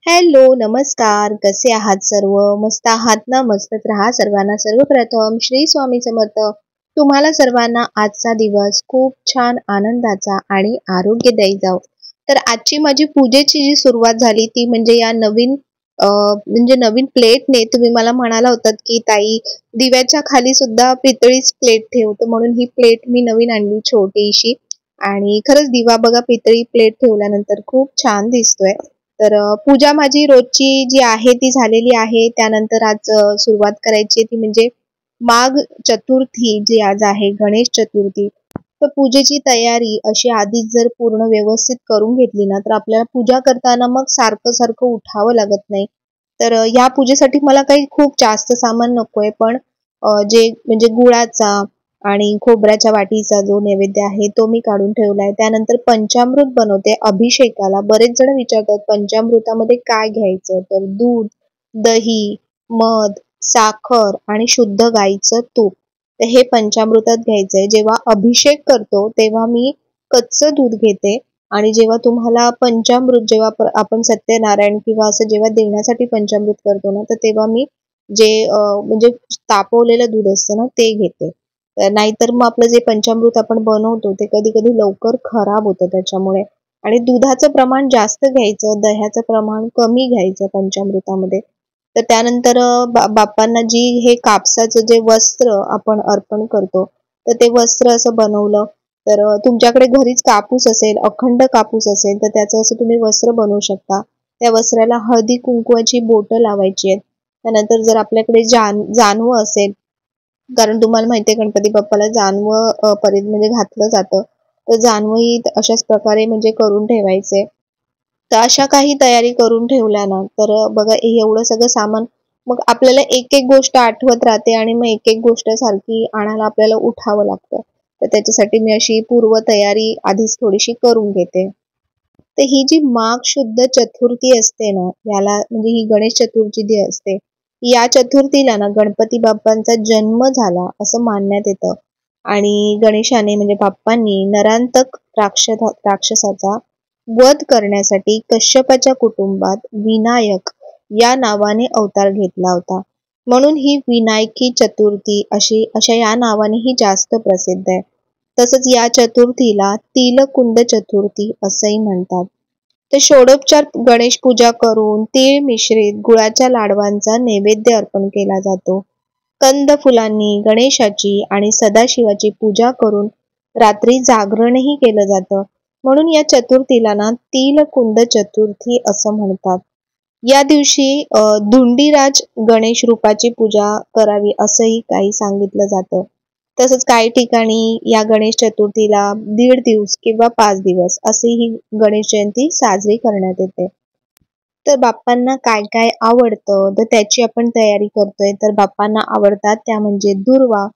Hello, नमस्कार. कसे आहात सर्व? मस्त आहात ना? मस्तच राहा सर्वांना. सर्वप्रथम श्री स्वामी समर्थ. तुम्हाला सर्वांना आजचा दिवस खूप छान आनंदाचा आणि आरोग्यदायी जाओ. तर आजची माझी पूजेची जी सुरुवात झाली ती म्हणजे या नवीन प्लेटने. तुम्ही मला म्हणाला होतात की ताई दिव्याच्या खाली सुद्धा पितळीच प्लेट ठेवतो, म्हणून ही प्लेट मी नवीन आणली छोटीशी. आणि खरंच दिवा बघा पितळी प्लेट ठेवल्यानंतर खूप छान दिसतोय. तर पूजा माझी रोजची जी आहे ती झालेली आहे. त्यानंतर आज सुरुवात करायची ती म्हणजे माघ चतुर्थी जी आज आहे, गणेश चतुर्थी. तर पूजेची तयारी अशी आधीच जर पूर्ण व्यवस्थित करून घेतली ना, तर आपल्याला पूजा करताना मग सारखं सारखं उठावं लागत नाही. तर या पूजेसाठी मला काही खूप जास्त सामान नकोय, पण जे म्हणजे गुळाचा आणि खोबऱ्याच्या वाटीचा जो नैवेद्य आहे तो मी काढून ठेवलाय. त्यानंतर पंचामृत बनवते अभिषेकाला. बरेच जण विचारतात पंचामृतामध्ये काय घ्यायचं, तर दूध, दही, मध, साखर आणि शुद्ध गाईचं तूप. तर हे पंचामृतात घ्यायचंय. जेव्हा अभिषेक करतो तेव्हा मी कच्चं दूध घेते, आणि जेव्हा तुम्हाला पंचामृत जेव्हा आपण सत्यनारायण किंवा असं जेव्हा देण्यासाठी पंचामृत करतो ना, तर तेव्हा मी जे म्हणजे तापवलेलं दूध असतं ना ते घेते. नाहीतर मग आपलं जे पंचामृत आपण बनवतो ते कधी कधी लवकर खराब होतं त्याच्यामुळे. आणि दुधाचं प्रमाण जास्त घ्यायचं, दह्याचं प्रमाण कमी घ्यायचं पंचामृतामध्ये. तर त्यानंतर बाप्पांना जी हे कापसाचं जे वस्त्र आपण अर्पण करतो, तर ते वस्त्र असं बनवलं. तर तुमच्याकडे घरीच कापूस असेल, अखंड कापूस असेल, तर त्याचं असं तुम्ही वस्त्र बनवू शकता. त्या वस्त्राला हळदी कुंकवाची बोटं लावायची आहेत. त्यानंतर जर आपल्याकडे जानवं असेल, कारण तुम्हाला माहिती आहे गणपती बाप्पाला जानवं म्हणजे घातलं जातं. तर जानवंही अशाच प्रकारे म्हणजे करून ठेवायचे. तर अशा काही तयारी करून ठेवल्या ना, तर बघा हे एवढं सगळं सामान मग आपल्याला एक एक गोष्ट आठवत राहते, आणि मग एक एक गोष्ट सारखी आणायला आपल्याला उठावं लागतं. तर त्याच्यासाठी मी अशी पूर्व तयारी आधीच थोडीशी करून घेते. तर ही जी माघ शुद्ध चतुर्थी असते ना, याला म्हणजे ही गणेश चतुर्थी जी असते, या चतुर्थीला ना गणपती बाप्पांचा जन्म झाला असं मानण्यात येतं. आणि गणेशाने म्हणजे बाप्पांनी नरांतक राक्षसाचा वध करण्यासाठी कश्यपाच्या कुटुंबात विनायक या नावाने अवतार घेतला होता. म्हणून ही विनायकी चतुर्थी अशा या नावाने ही जास्त प्रसिद्ध आहे. तसंच या चतुर्थीला तिलकुंड चतुर्थी असंही म्हणतात. तर षोडोपचार गणेश पूजा करून तीळ मिश्रित गुळाच्या लाडवांचा नैवेद्य अर्पण केला जातो. कंद फुलांनी गणेशाची आणि सदाशिवाची पूजा करून रात्री जागरणही केलं जातं. म्हणून या चतुर्थीला ना तिलकुंड चतुर्थी असं म्हणतात. या दिवशी धुंडीराज गणेश रूपाची पूजा करावी असंही काही सांगितलं जातं. तसंच काही ठिकाणी या गणेश चतुर्थीला 1.5 दिवस किंवा 5 दिवस अशी ही गणेश जयंती साजरी करण्यात येते. तर बाप्पांना काय काय आवडतं, तर त्याची आपण तयारी करतोय. तर बाप्पांना आवडतात त्या म्हणजे दुर्वा.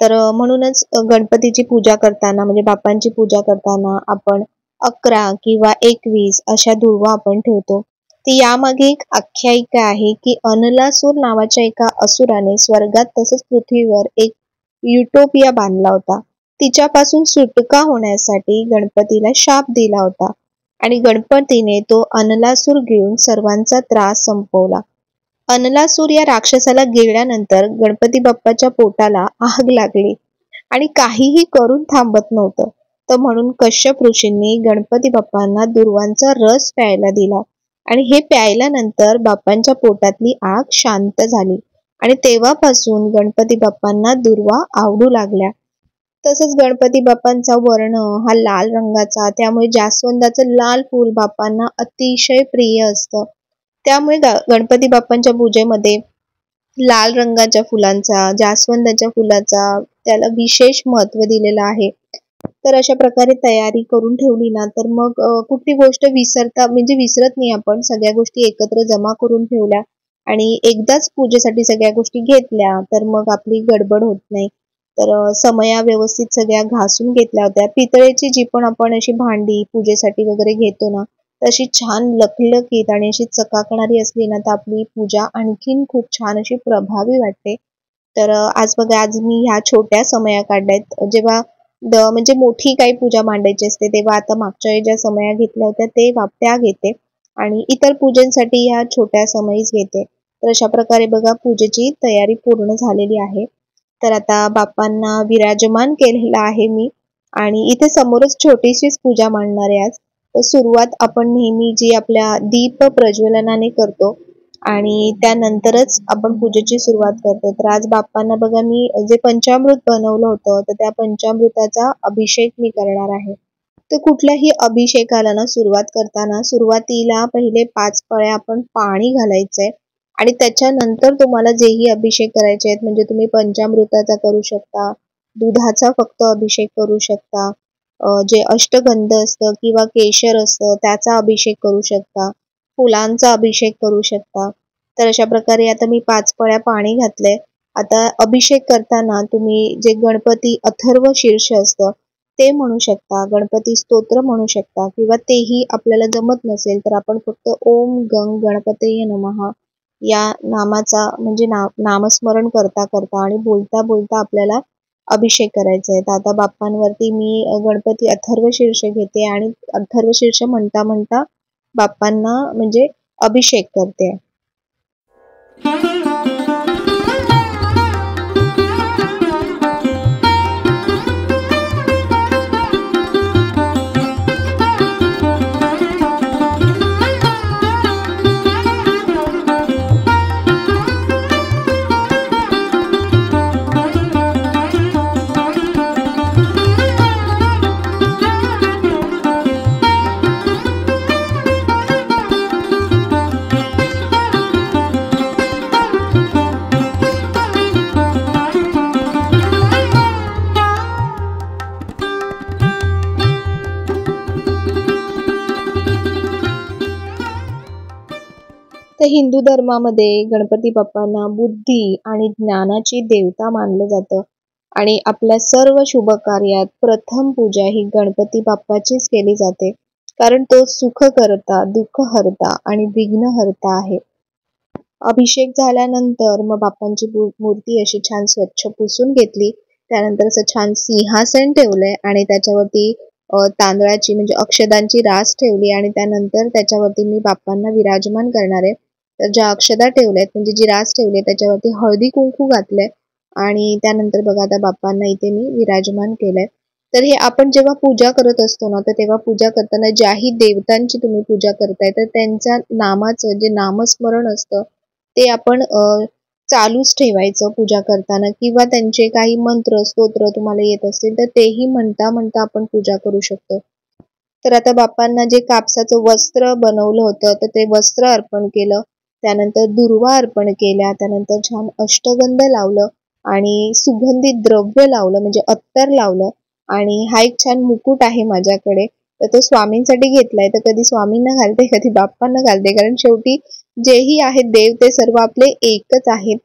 तर म्हणूनच गणपतीची पूजा करताना म्हणजे बाप्पांची पूजा करताना आपण 11 किंवा 21 अशा दुर्वा आपण ठेवतो. ती यामागे एक आख्यायिका आहे की अनलासूर नावाच्या एका असुराने स्वर्गात तसंच पृथ्वीवर एक युटोपिया बांधला होता. तिच्यापासून सुटका होण्यासाठी गणपतीला शाप दिला होता, आणि गणपतीने तो अनलासूर घेऊन सर्वांचा त्रास संपवला. अनलासूर या राक्षसाला गिळल्यानंतर गणपती बाप्पाच्या पोटाला आग लागली, आणि काहीही करून थांबत नव्हतं. तर म्हणून कश्यप ऋषींनी गणपती बाप्पांना दुर्वांचा रस प्यायला दिला, आणि हे प्यायल्यानंतर बाप्पांच्या पोटातली आग शांत झाली, आणि तेव्हापासून गणपती बाप्पांना दुर्वा आवडू लागल्या. तसंच गणपती बाप्पांचा वर्ण हा लाल रंगाचा, त्यामुळे जास्वंदाचं लाल फूल बाप्पांना अतिशय प्रिय असतं. त्यामुळे गणपती बाप्पांच्या पूजेमध्ये लाल रंगाच्या फुलांचा, जास्वंदाच्या फुलाचा त्याला विशेष महत्त्व दिलेलं आहे. तर अशा प्रकारे तयारी करून ठेवली ना, तर मग कुठली गोष्ट विसरत नाही आपण. सगळ्या गोष्टी एकत्र जमा करून ठेवल्या आणि एकदाच पूजेसाठी सगळ्या गोष्टी घेतल्या, तर मग आपली गडबड होत नाही. तर व्यवस्थित सगळ्या घासून घेतल्या होत्या. पितळेची जी पण आपण अशी भांडी पूजेसाठी वगैरे घेतो ना, तशी छान लखलखीत आणि अशी चकाकणारी असली ना, तर आपली पूजा आणखीन खूप छान अशी प्रभावी वाटते. तर आज मी ह्या छोट्या समया काढल्यात. जेव्हा म्हणजे मोठी काही पूजा मांडायची असते, तेव्हा आता मागच्या वेळी ज्या समया घेतल्या होत्या त्या घेते आणि इतर पूजेसाठी ह्या छोट्या समयीच घेते. तर अशा प्रकारे बघा पूजेची तयारी पूर्ण झालेली आहे. तर आता बाप्पांना विराजमान केलेलं आहे मी आणि इथे समोरच छोटीशीच पूजा मांडणार आहे आज. तर सुरुवात आपण नेहमी जी आपल्या दीप प्रज्वलनाने करतो आणि त्यानंतरच आपण पूजेची सुरुवात करतो. तर आज बाप्पांना बघा मी जे पंचामृत बनवलं होतं, तर त्या पंचामृताचा अभिषेक मी करणार आहे. तर कुठल्याही अभिषेकाला ना सुरुवात करताना सुरुवातीला पहिले 5 पळ्या आपण पाणी घालायचंय आणि त्याच्यानंतर तुम्हाला जेही अभिषेक करायचे आहेत, म्हणजे तुम्ही पंचामृताचा करू शकता, दुधाचा फक्त अभिषेक करू शकता, जे अष्टगंध असतं किंवा केशर असतं त्याचा अभिषेक करू शकता, फुलांचा अभिषेक करू शकता. तर अशा प्रकारे आता मी 5 पळ्या पाणी घातलंय. आता अभिषेक करताना तुम्ही जे गणपती अथर्व शीर्ष असतं ते म्हणू शकता, गणपती स्तोत्र म्हणू शकता किंवा तेही आपल्याला जमत नसेल तर आपण फक्त ओम गंग गणपतये नमः या नामाचा म्हणजे नामस्मरण करता करता आणि बोलता बोलता आपल्याला अभिषेक करायचा आहे. तर आता बाप्पांवरती मी गणपती अथर्व शीर्ष घेते आणि अथर्व शीर्ष म्हणता म्हणता बाप्पांना म्हणजे अभिषेक करते. तर हिंदू धर्मामध्ये गणपती बाप्पांना बुद्धी आणि ज्ञानाची देवता मानलं जातं आणि आपल्या सर्व शुभ कार्यात प्रथम पूजा ही गणपती बाप्पाचीच केली जाते, कारण तो सुख करता, दुःख हरता आणि विघ्न हरता आहे. अभिषेक झाल्यानंतर मग बाप्पांची मूर्ती अशी छान स्वच्छ पुसून घेतली. त्यानंतर असं छान सिंहासन ठेवलंय आणि त्याच्यावरती तांदळाची म्हणजे अक्षदांची रास ठेवली आणि त्यानंतर त्याच्यावरती मी बाप्पांना विराजमान करणार आहे. तर ज्या अक्षदा ठेवल्यात म्हणजे जी रास ठेवली त्याच्यावरती हळदी कुंकू घातलंय आणि त्यानंतर बघा आता बाप्पांना इथे मी विराजमान केलंय. तर हे आपण जेव्हा पूजा करत असतो ना, तर तेव्हा पूजा करताना ज्याही देवतांची तुम्ही पूजा करताय तर त्यांच्या नामाचं जे नामस्मरण असतं ते आपण चालूच ठेवायचं पूजा करताना किंवा त्यांचे काही मंत्र स्तोत्र तुम्हाला येत असतील तर तेही म्हणता म्हणता आपण पूजा करू शकतो. तर आता बाप्पांना जे कापसाचं वस्त्र बनवलं होतं तर ते वस्त्र अर्पण केलं, त्यानंतर दुर्वा अर्पण केल्या, त्यानंतर छान अष्टगंध लावलं आणि सुगंधित द्रव्य लावलं म्हणजे अत्तर लावलं आणि हा एक छान मुकुट आहे माझ्याकडे. तर तो स्वामींसाठी घेतलाय. तर कधी स्वामींना घालते कधी बाप्पांना घालते, कारण शेवटी जेही आहेत देव ते सर्व आपले एकच आहेत.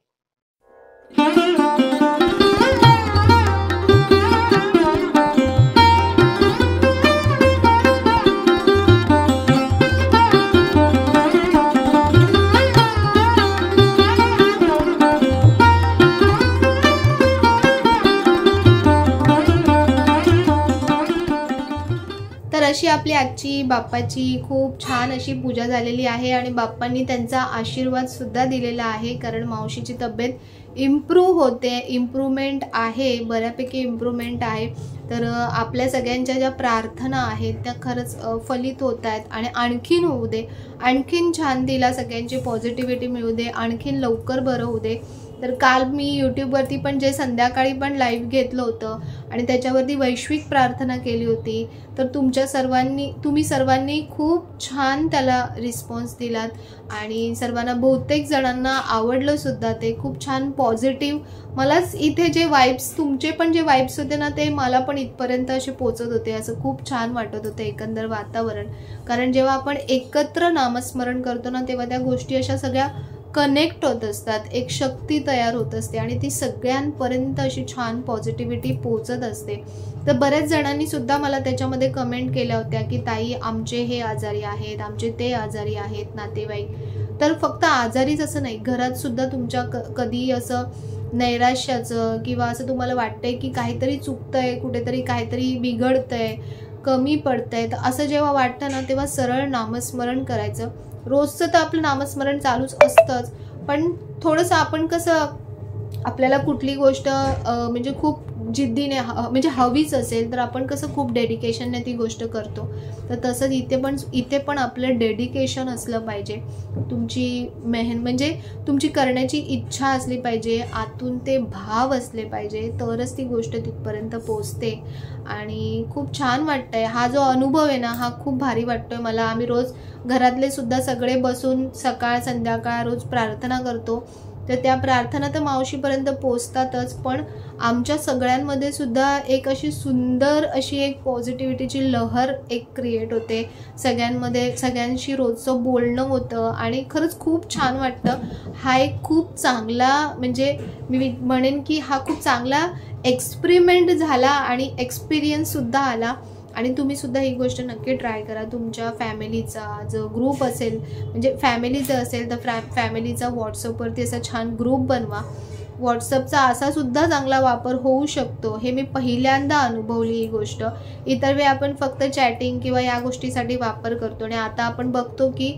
तर अशी आपली आजची बाप्पाची खूप छान अशी पूजा झालेली आहे आणि बाप्पांनी त्यांचा आशीर्वाद सुद्धा दिलेला आहे, कारण मावशीची तब्येत इम्प्रूव्ह होते, इम्प्रूव्हमेंट आहे, बऱ्यापैकी इम्प्रूव्हमेंट आहे. तर आपल्या सगळ्यांच्या ज्या प्रार्थना आहेत त्या खरंच फलित होत आहेत आणि आणखीन होऊ दे, आणखीन छान तिला सगळ्यांची पॉझिटिव्हिटी मिळू दे, आणखीन लवकर बरं होऊ दे. तर काल मी यूट्यूबवरती पण जे संध्याकाळी पण लाईव्ह घेतलं होतं आणि त्याच्यावरती वैश्विक प्रार्थना केली होती, तर तुम्ही सर्वांनी खूप छान त्याला रिस्पॉन्स दिलात आणि सर्वांना बहुतेक जणांना आवडलं सुद्धा. ते खूप छान पॉझिटिव्ह मलाच इथे जे वाईब्स तुमचे पण जे वाईब्स होते ना ते मला पण इथपर्यंत असे पोचत होते. असं खूप छान वाटत होतं एकंदर वातावरण. कारण जेव्हा आपण एकत्र नामस्मरण करतो ना तेव्हा त्या गोष्टी अशा सगळ्या कनेक्ट होत असतात, एक शक्ती तयार होत असते आणि ती सगळ्यांपर्यंत अशी छान पॉझिटिव्हिटी पोचत असते. तर बऱ्याच जणांनी सुद्धा मला त्याच्यामध्ये कमेंट केल्या होत्या की ताई आमचे हे आजारी आहेत, आमचे ते आजारी आहेत नातेवाईक. तर फक्त आजारीच असं नाही, घरात सुद्धा तुमच्या कधी असं नैराश्याचं किंवा असं तुम्हाला वाटतंय की काहीतरी चुकतंय, कुठेतरी काहीतरी बिघडतंय, कमी पडतंय, तर असं जेव्हा वाटतं ना तेव्हा सरळ नामस्मरण करायचं. रोजचं तर आपलं नामस्मरण चालूच असतंच, पण थोडंसं आपण कसं आपल्याला कुठली गोष्ट म्हणजे खूप जिद्दीने म्हणजे हवीच असेल तर आपण कसं खूप डेडिकेशनने ती गोष्ट करतो. तर तसंच इथे पण आपलं डेडिकेशन असलं पाहिजे. तुमची म्हणजे तुमची करण्याची इच्छा असली पाहिजे, आतून ते भाव असले पाहिजे, तरच ती गोष्ट तिथपर्यंत पोचते. आणि खूप छान वाटतंय. हा जो अनुभव आहे ना हा खूप भारी वाटतोय मला. आम्ही रोज घरातले सुद्धा सगळे बसून सकाळ संध्याकाळ रोज प्रार्थना करतो. तर त्या प्रार्थना तर मावशीपर्यंत पोचतातच, पण आमच्या सगळ्यांमध्ये सुद्धा एक अशी सुंदर अशी एक पॉझिटिव्हिटीची लहर एक क्रिएट होते. सगळ्यांशी रोजचं बोलणं होतं आणि खरंच खूप छान वाटतं. हा एक खूप चांगला म्हणजे मी म्हणेन की हा खूप चांगला एक्सपेरिमेंट झाला आणि एक्सपिरियन्ससुद्धा आला. आणि तुम्ही सुद्धा ही गोष्ट नक्की ट्राय करा. तुमच्या फॅमिलीचा जो ग्रुप असेल म्हणजे फॅमिलीचं असेल तर फॅमिलीचा व्हॉट्सअपवरती असा छान ग्रुप बनवा. व्हॉट्सअपचा असा सुद्धा चांगला वापर होऊ शकतो, हे मी पहिल्यांदा अनुभवली ही गोष्ट. इतर वेळी आपण फक्त चॅटिंग किंवा या गोष्टीसाठी वापर करतो आणि आता आपण बघतो की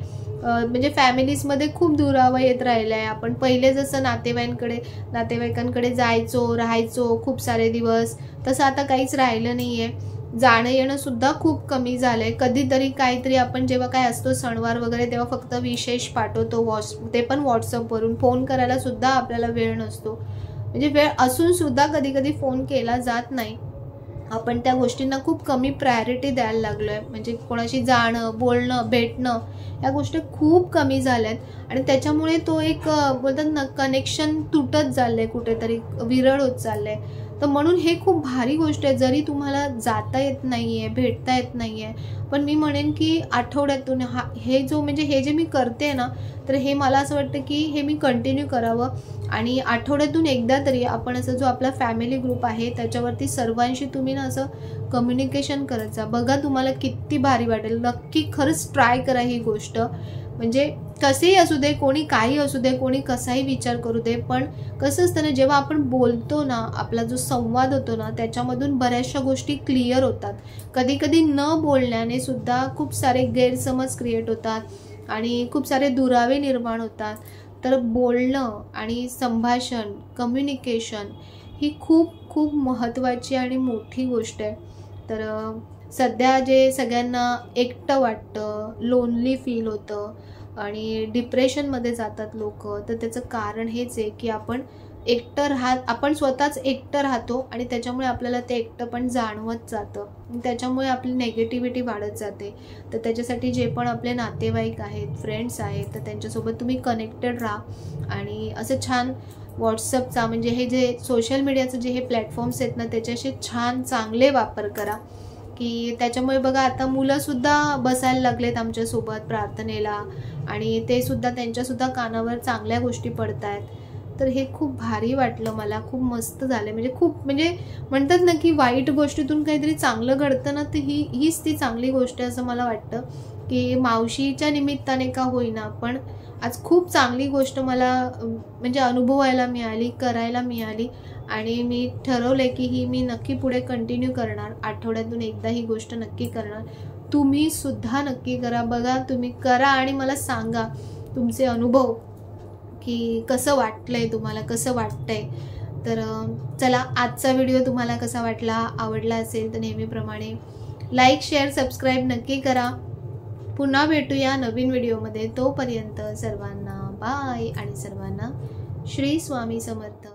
म्हणजे फॅमिलीजमध्ये खूप दुरावा येत राहिला आहे. आपण पहिले जसं नातेवाईकांकडे जायचो, राहायचो खूप सारे दिवस, तसं आता काहीच राहिलं नाही आहे. जाणं येणं सुद्धा खूप कमी झालं आहे. कधीतरी काहीतरी आपण जेव्हा काय असतो सणवार वगैरे तेव्हा फक्त विशेष पाठवतो ते पण व्हॉट्सअपवरून. फोन करायला सुद्धा आपल्याला वेळ नसतो, म्हणजे वेळ असून सुद्धा कधी कधी फोन केला जात नाही. आपण त्या गोष्टींना खूप कमी प्रायोरिटी द्यायला लागलो आहे. म्हणजे कोणाशी जाणं, बोलणं, भेटणं या गोष्टी खूप कमी झाल्यात आणि त्याच्यामुळे तो एक बोलतात ना कनेक्शन तुटत चाललंय, कुठेतरी विरळ होत चाललंय. तर म्हणून हे खूप भारी गोष्ट आहे. जरी तुम्हाला जाता येत नाही आहे, भेटता येत नाही आहे, पण मी म्हणेन की आठवड्यातून हे जे मी करते ना तर हे मला असं वाटतं की हे मी कंटिन्यू करावं आणि आठवड्यातून एकदा तरी आपण असं जो आपला फॅमिली ग्रुप आहे त्याच्यावरती सर्वांशी तुम्ही ना असं कम्युनिकेशन करत जा. बघा तुम्हाला किती भारी वाटेल. नक्की खरंच ट्राय करा ही गोष्ट. म्हणजे कसेही असू दे, कोणी काही असू दे, कोणी कसाही विचार करू दे, पण कसं असतं ना जेव्हा आपण बोलतो ना आपला जो संवाद होतो ना त्याच्यामधून बऱ्याचशा गोष्टी क्लिअर होतात. कधी कधी न बोलण्याने सुद्धा खूप सारे गैरसमज क्रिएट होतात आणि खूप सारे दुरावे निर्माण होतात. तर बोलणं आणि संभाषण, कम्युनिकेशन ही खूप खूप महत्त्वाची आणि मोठी गोष्ट आहे. तर सध्या जे सगळ्यांना एकटं वाटतं, लोनली फील होतं आणि डिप्रेशनमध्ये जातात लोक, तर त्याचं कारण हेच आहे की आपण स्वतःच एकटं राहतो आणि त्याच्यामुळे आपल्याला ते एकटं पण जाणवत जातं. त्याच्यामुळे आपली नेगेटिव्हिटी वाढत जाते. तर त्याच्यासाठी जे पण आपले नातेवाईक आहेत, फ्रेंड्स आहेत, तर त्यांच्यासोबत तुम्ही कनेक्टेड राहा आणि असं छान व्हॉट्सअपचा म्हणजे हे जे सोशल मीडियाचं जे हे प्लॅटफॉर्म्स आहेत ना त्याच्याशी छान चांगले वापर करा. की त्याच्यामुळे बघा आता मुलंसुद्धा बसायला लागलेत आमच्यासोबत प्रार्थनेला आणि ते सुद्धा त्यांच्यासुद्धा कानावर चांगल्या गोष्टी पडत आहेत. तर हे खूप भारी वाटलं मला, खूप मस्त झालं. म्हणजे म्हणतात ना की वाईट गोष्टीतून काहीतरी चांगलं घडतं ना, तर हीच ती चांगली गोष्ट आहे असं मला वाटतं. की मावशीच्या निमित्ताने का होईना पण आज खूप चांगली गोष्ट मला म्हणजे अनुभवायला मिळाली, करायला मिळाली आणि मी ठरवले की ही मी नक्की पुढे कंटिन्यू करणार. आठवड्यातून एकदा ही गोष्ट नक्की करणार. तुम्ही सुद्धा नक्की करा. बघा तुम्ही करा आणि मला सांगा तुमचे अनुभव की कसं वाटलंय तुम्हाला, कसं वाटतंय. तर चला आजचा व्हिडिओ तुम्हाला कसा वाटला, आवडला असेल तर नेहमीप्रमाणे लाईक, शेअर, सबस्क्राईब नक्की करा. पुन्हा भेटूया नवीन व्हिडिओमध्ये. तोपर्यंत सर्वांना बाय आणि सर्वांना श्री स्वामी समर्थ.